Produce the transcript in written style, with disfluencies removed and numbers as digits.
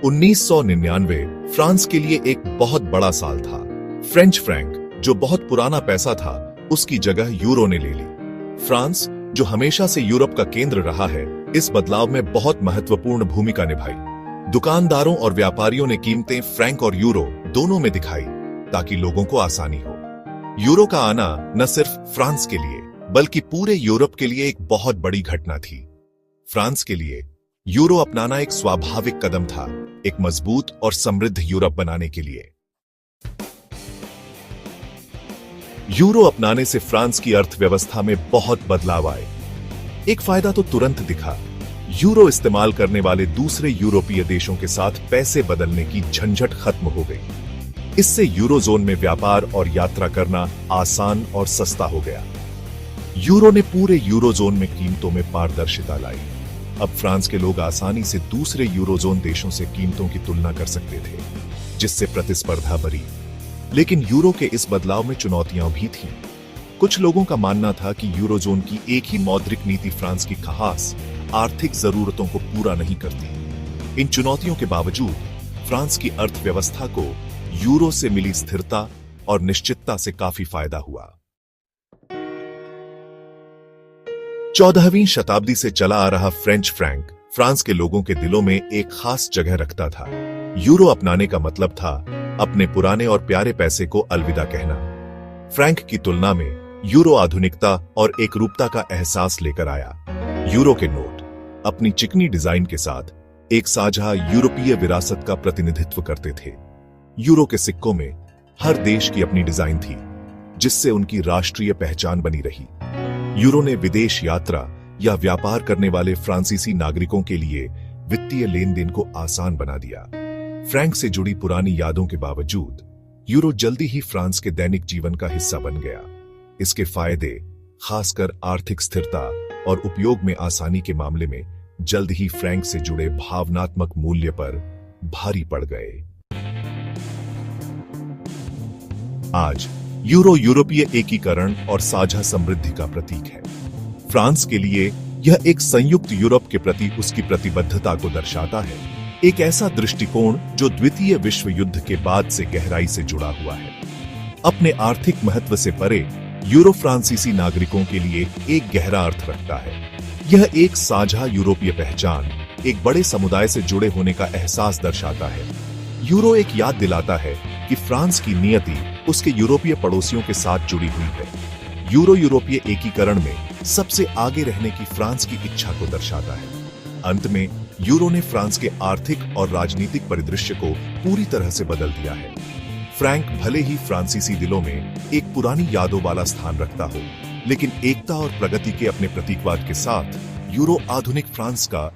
1999 France के लिए एक बहुत बड़ा साल था। फ्रेंच फ्रैंक, जो बहुत पुराना पैसा था, उसकी जगह यूरो ने ले ली। फ्रांस, जो हमेशा से यूरोप का केंद्र रहा है, इस बदलाव में बहुत महत्वपूर्ण भूमिका निभाई। दुकानदारों और व्यापारियों ने कीमतें फ्रैंक और यूरो दोनों में दिखाई ताकि लोगों को आसानी हो। यूरो का आना न सिर्फ फ्रांस के लिए बल्कि पूरे यूरोप के लिए एक बहुत बड़ी घटना थी। फ्रांस के लिए यूरो अपनाना एक स्वाभाविक कदम था, एक मजबूत और समृद्ध यूरोप बनाने के लिए। यूरो अपनाने से फ्रांस की अर्थव्यवस्था में बहुत बदलाव आए। एक फायदा तो तुरंत दिखा, यूरो इस्तेमाल करने वाले दूसरे यूरोपीय देशों के साथ पैसे बदलने की झंझट खत्म हो गई। इससे यूरोजोन में व्यापार और यात्रा करना आसान और सस्ता हो गया। यूरो ने पूरे यूरोजोन में कीमतों में पारदर्शिता लाई। अब फ्रांस के लोग आसानी से दूसरे यूरोजोन देशों से कीमतों की तुलना कर सकते थे, जिससे प्रतिस्पर्धा बढ़ी। लेकिन यूरो के इस बदलाव में चुनौतियां भी थीं। कुछ लोगों का मानना था कि यूरोजोन की एक ही मौद्रिक नीति फ्रांस की खास आर्थिक जरूरतों को पूरा नहीं करती। इन चुनौतियों के बावजूद फ्रांस की अर्थव्यवस्था को यूरो से मिली स्थिरता और निश्चितता से काफी फायदा हुआ। 14वीं शताब्दी से चला आ रहा फ्रेंच फ्रैंक फ्रांस के लोगों के दिलों में एक खास जगह रखता था। यूरो अपनाने का मतलब था अपने पुराने और प्यारे पैसे को अलविदा कहना। फ्रैंक की तुलना में यूरो आधुनिकता और एकरूपता का एहसास लेकर आया। यूरो के नोट अपनी चिकनी डिजाइन के साथ एक साझा यूरोपीय विरासत का प्रतिनिधित्व करते थे। यूरो के सिक्कों में हर देश की अपनी डिजाइन थी, जिससे उनकी राष्ट्रीय पहचान बनी रही। यूरो ने विदेश यात्रा या व्यापार करने वाले फ्रांसीसी नागरिकों के लिए वित्तीय लेन देन को आसान बना दिया। फ्रैंक से जुड़ी पुरानी यादों के बावजूद यूरो जल्दी ही फ्रांस के दैनिक जीवन का हिस्सा बन गया। इसके फायदे, खासकर आर्थिक स्थिरता और उपयोग में आसानी के मामले में, जल्द ही फ्रैंक से जुड़े भावनात्मक मूल्य पर भारी पड़ गए। आज यूरो यूरोपीय एकीकरण और साझा समृद्धि का प्रतीक है। फ्रांस के लिए यह एक संयुक्त यूरोप के प्रति उसकी प्रतिबद्धता को दर्शाता है, एक ऐसा दृष्टिकोण जो द्वितीय विश्व युद्ध के बाद से गहराई से जुड़ा हुआ है। अपने आर्थिक महत्व से परे यूरो फ्रांसीसी नागरिकों के लिए एक गहरा अर्थ रखता है। यह एक साझा यूरोपीय पहचान, एक बड़े समुदाय से जुड़े होने का एहसास दर्शाता है। यूरो एक याद दिलाता है कि फ्रांस की नियति उसके यूरोपीय पड़ोसियों के साथ जुड़ी हुई है। यूरो यूरोपीय एकीकरण में सबसे आगे रहने की फ्रांस की इच्छा को दर्शाता है। अंत में यूरो ने फ्रांस के आर्थिक और राजनीतिक परिदृश्य को पूरी तरह से बदल दिया है। फ्रैंक भले ही फ्रांसीसी दिलों में एक पुरानी यादों वाला स्थान रखता हो, लेकिन एकता और प्रगति के अपने प्रतीकवाद के साथ यूरो आधुनिक फ्रांस का